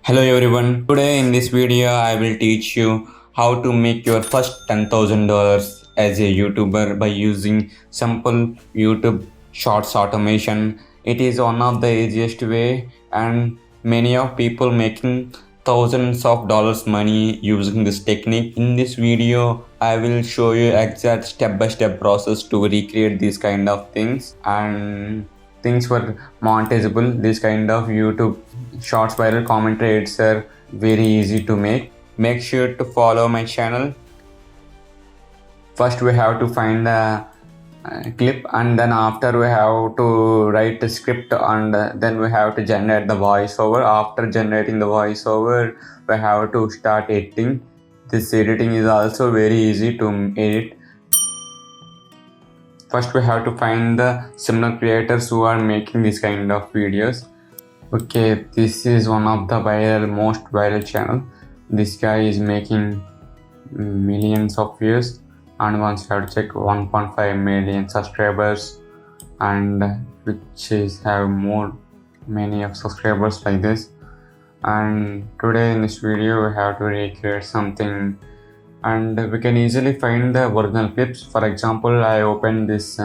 Hello everyone. Today in this video I will teach you how to make your first $10,000 as a YouTuber by using simple YouTube Shorts automation. It is one of the easiest way and many of people making thousands of dollars money using this technique. In this video I will show you exact step-by-step process to recreate these kind of things, and things were monetizable. This kind of YouTube shorts viral commentaries are very easy to make. Make sure to follow my channel. First we have to find the clip, and then after we have to write the script, and then we have to generate the voiceover. After generating the voiceover we have to start editing. This editing is also very easy to edit. First we have to find the similar creators who are making this kind of videos. Okay, this is one of the most viral channel. This guy is making millions of views, and once you have to check 1.5 million subscribers, and which is have many of subscribers like this. And today in this video we have to recreate something, and we can easily find the original clips. For example, I opened this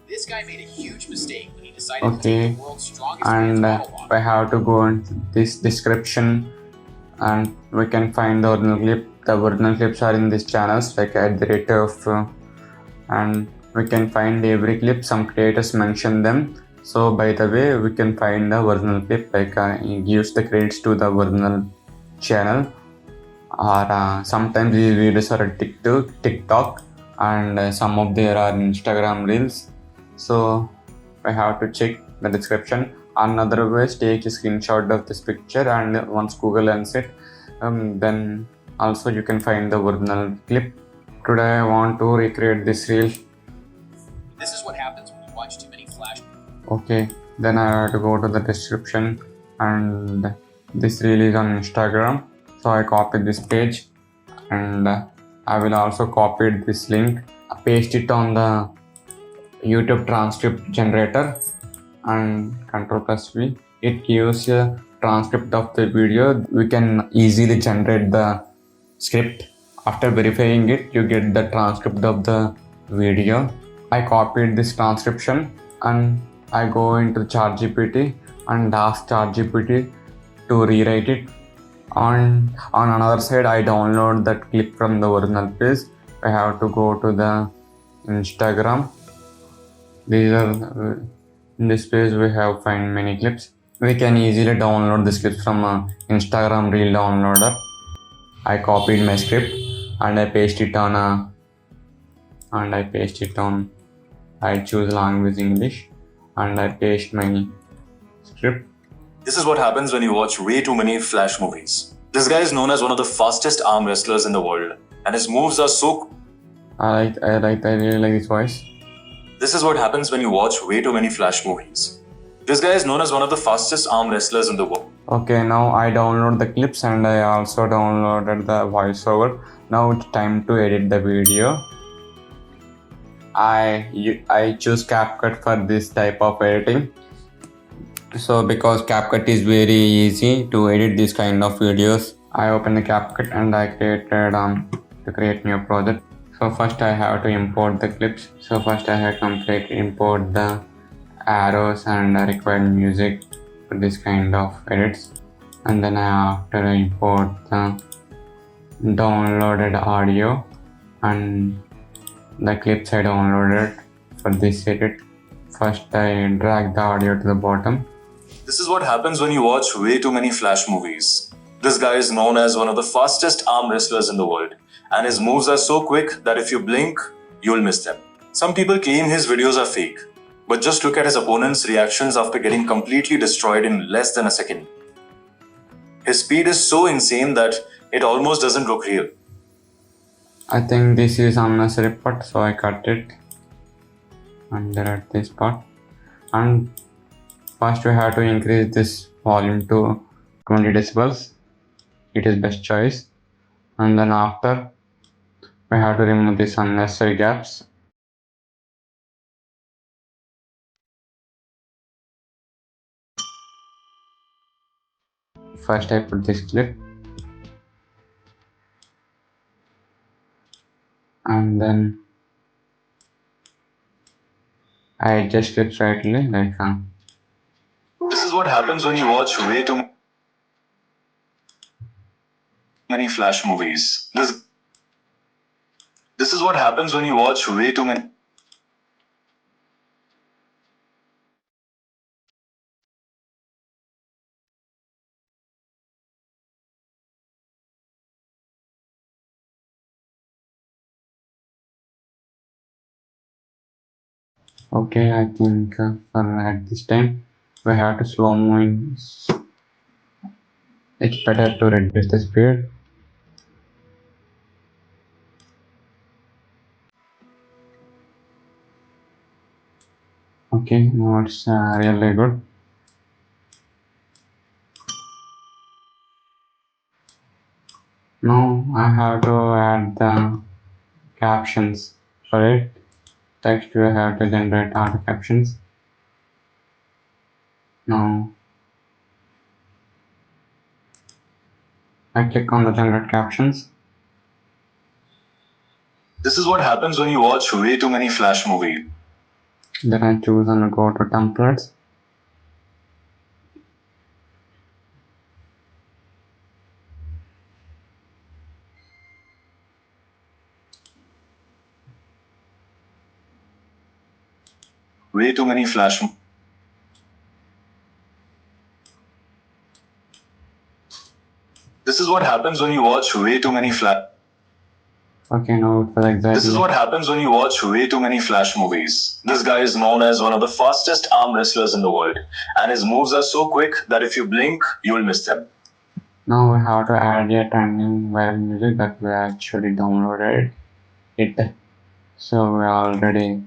This guy made a huge mistake when he decided to okay, take the world's strongest and man's bottle I have to go into this description, and we can find the original clip. The original clips are in these channels like at the rate of and we can find every clip. Some creators mention them, so by the way we can find the original clip, like it gives the credits to the original channel, or sometimes these videos are TikTok, and some of there are Instagram reels. So I have to check the description. Another way is take a screenshot of this picture, and once Google lens it, then also you can find the original clip. Today I want to recreate this reel. This is what happens when you watch too many flash. Okay, then I have to go to the description, and this reel is on Instagram. So I copied this page, and I will also copy this link, paste it on the YouTube transcript generator, and Ctrl+V. It gives a transcript of the video. We can easily generate the script. After verifying it, you get the transcript of the video. I copied this transcription, and I go into ChatGPT and ask ChatGPT to rewrite it. On another side, I download that clip from the original page. I have to go to the Instagram. These are in this page we have find many clips. We can easily download this clips from Instagram reel downloader. I copied my script and I paste it on I choose language English, and I paste my script. This is what happens when you watch way too many Flash movies. This guy is known as one of the fastest arm wrestlers in the world, and his moves are so. I really like this voice. This is what happens when you watch way too many Flash movies. This guy is known as one of the fastest arm wrestlers in the world. Okay, now I download the clips, and I also downloaded the voiceover. Now it's time to edit the video. I choose CapCut for this type of editing. So because CapCut is very easy to edit this kind of videos, I open the CapCut and I created to create new project. So first I have to import the clips. So first I have to import the arrows and required music for this kind of edits, and then after I import the downloaded audio and the clips I downloaded for this edit. First I drag the audio to the bottom. This is what happens when you watch way too many Flash movies. This guy is known as one of the fastest arm wrestlers in the world, and his moves are so quick that if you blink, you'll miss them. Some people claim his videos are fake, but just look at his opponent's reactions after getting completely destroyed in less than a second. His speed is so insane that it almost doesn't look real. I think this is unnecessary part, so I cut it under at this part. And first we have to increase this volume to 20 decibels. It is best choice. And then after we have to remove these unnecessary gaps. First I put this clip and then I adjust it slightly like This is what happens when you watch way too many Flash movies. This is what happens when you watch way too many. okay, I think for at this time we have to slow moving. It's better to reduce the speed. Okay, now it's really good. Now I have to add the captions for it. Text you have to generate auto captions. Now I click on the generate captions. This is what happens when you watch way too many Flash movies. Then I choose and go to templates. Way too many Flash. This is what happens when you watch way too many Flash. Okay, now it was exactly. This is what happens when you watch way too many Flash movies. This guy is known as one of the fastest arm wrestlers in the world, and his moves are so quick that if you blink, you'll miss them. Now we have to add a trending viral music that we actually downloaded it. So we already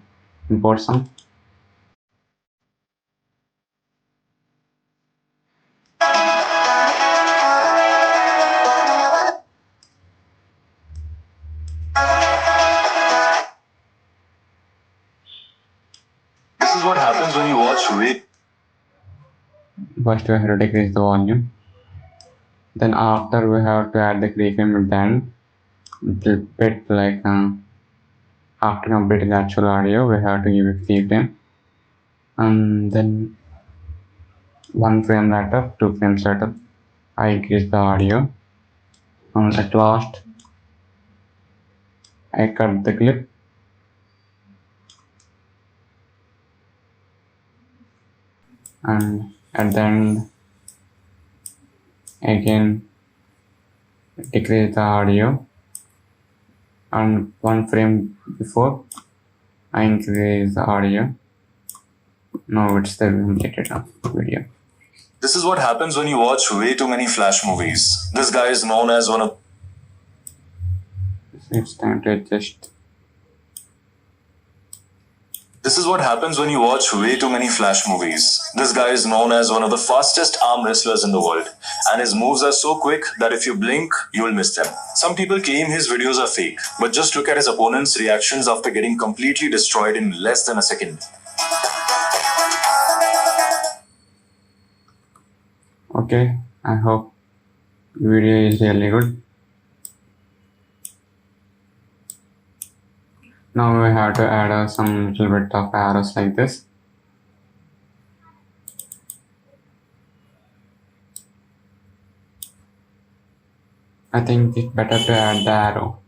import some. This is what happens when you watch way. First we have to decrease the volume. Then after we have to add the keyframe at the end. Little bit like after completing the actual audio, we have to give a keyframe. And then 1 frame later, 2 frames later, I increase the audio. And at last, I cut the clip. And at the end, again decrease the audio. And 1 frame before, I increase the audio. Now it's the completed video. This is what happens when you watch way too many Flash movies. This guy is known as one of. It's time to adjust. This is what happens when you watch way too many Flash movies. This guy is known as one of the fastest arm wrestlers in the world, and his moves are so quick that if you blink, you'll miss them. Some people claim his videos are fake, but just look at his opponent's reactions after getting completely destroyed in less than a second. Okay, I hope the video is really good. Now we have to add some little bit of arrows like this. I think it's better to add the arrow.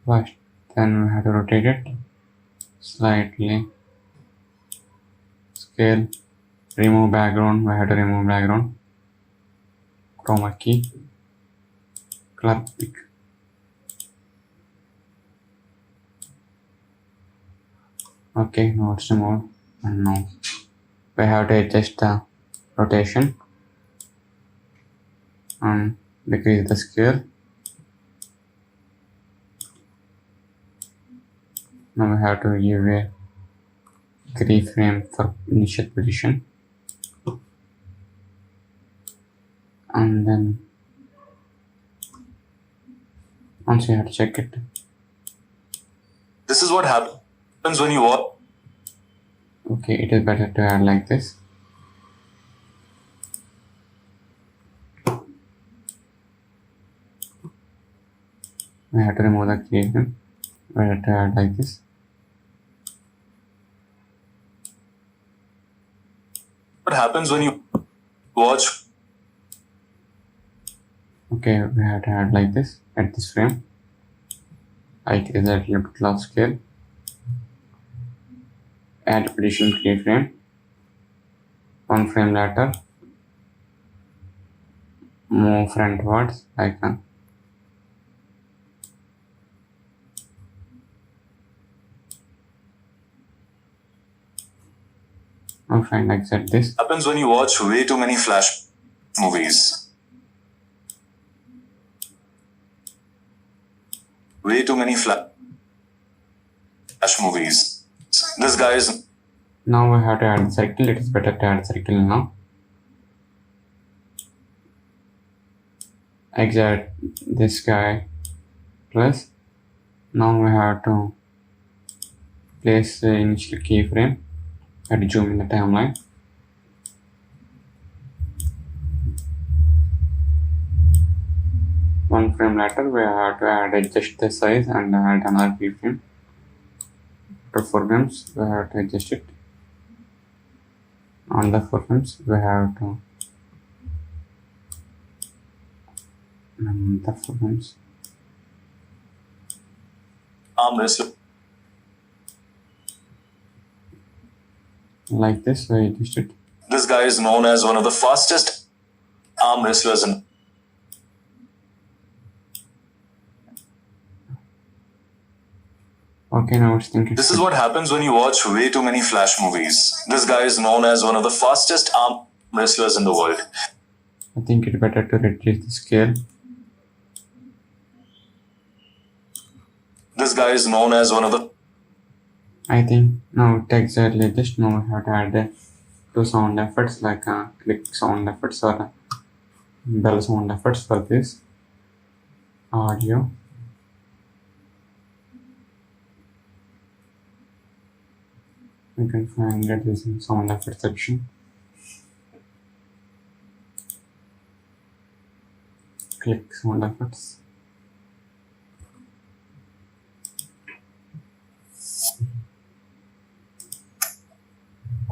First, then we have to rotate it slightly. Scale, remove background, we have to remove background. Chroma key, color pick. Okay, now it's removed. And now we have to adjust the rotation and decrease the scale. Now we have to give a keyframe for initial position. And then once you have to check it. This is what happens when you watch. Okay, it is better to add like this. We have to remove the keyframe. We have to add like this. What happens when you watch? Okay, we have to add like this at this frame. I increase that little bit of scale. Add additional keyframe. One frame later. Move frontwards icon. Now fine, accept this. Happens when you watch way too many Flash movies. Way too many Flash movies. This guy is. Now we have to add circle. It is better to add circle now. Exit this guy plus. Now we have to place the initial keyframe and zoom in the timeline. One frame later, we have to adjust the size and add another keyframe. After 4 frames, we have to adjust it. On the 4 frames, we have to the 4 frames. Arm wrestler. Like this, we adjust it. This guy is known as one of the fastest arm wrestlers in. Okay, now it's thinking. This is what happens when you watch way too many Flash movies. This guy is known as one of the fastest arm wrestlers in the world. I think it's better to reduce the scale. This guy is known as one of the. I think now it exactly just now we have to add the 2 sound effects like click sound effects or bell sound effects for this audio. You can find it in sound effect section. Click sound effects.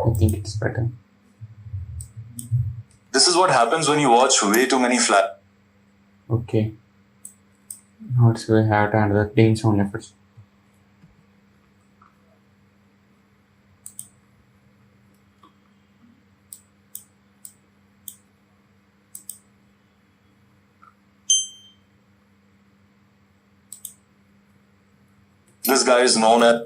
I think it's better. This is what happens when you watch way too many Flash. Okay. Now it's we have to add the clean sound effects. This guy is known as.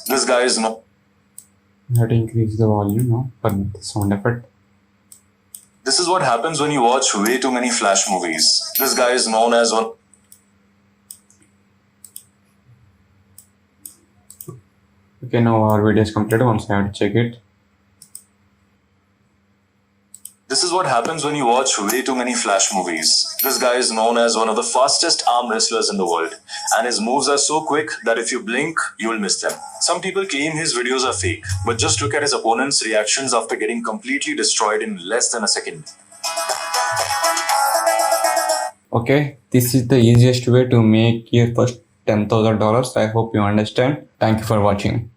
This guy is known. We have to increase the volume now for the sound effect. This is what happens when you watch way too many Flash movies. This guy is known as one. Okay, now our video is completed. Once I have to check it. This is what happens when you watch way too many Flash movies. This guy is known as one of the fastest arm wrestlers in the world, and his moves are so quick that if you blink, you will miss them. Some people claim his videos are fake, but just look at his opponent's reactions after getting completely destroyed in less than a second. Okay, this is the easiest way to make your first $10,000. I hope you understand. Thank you for watching.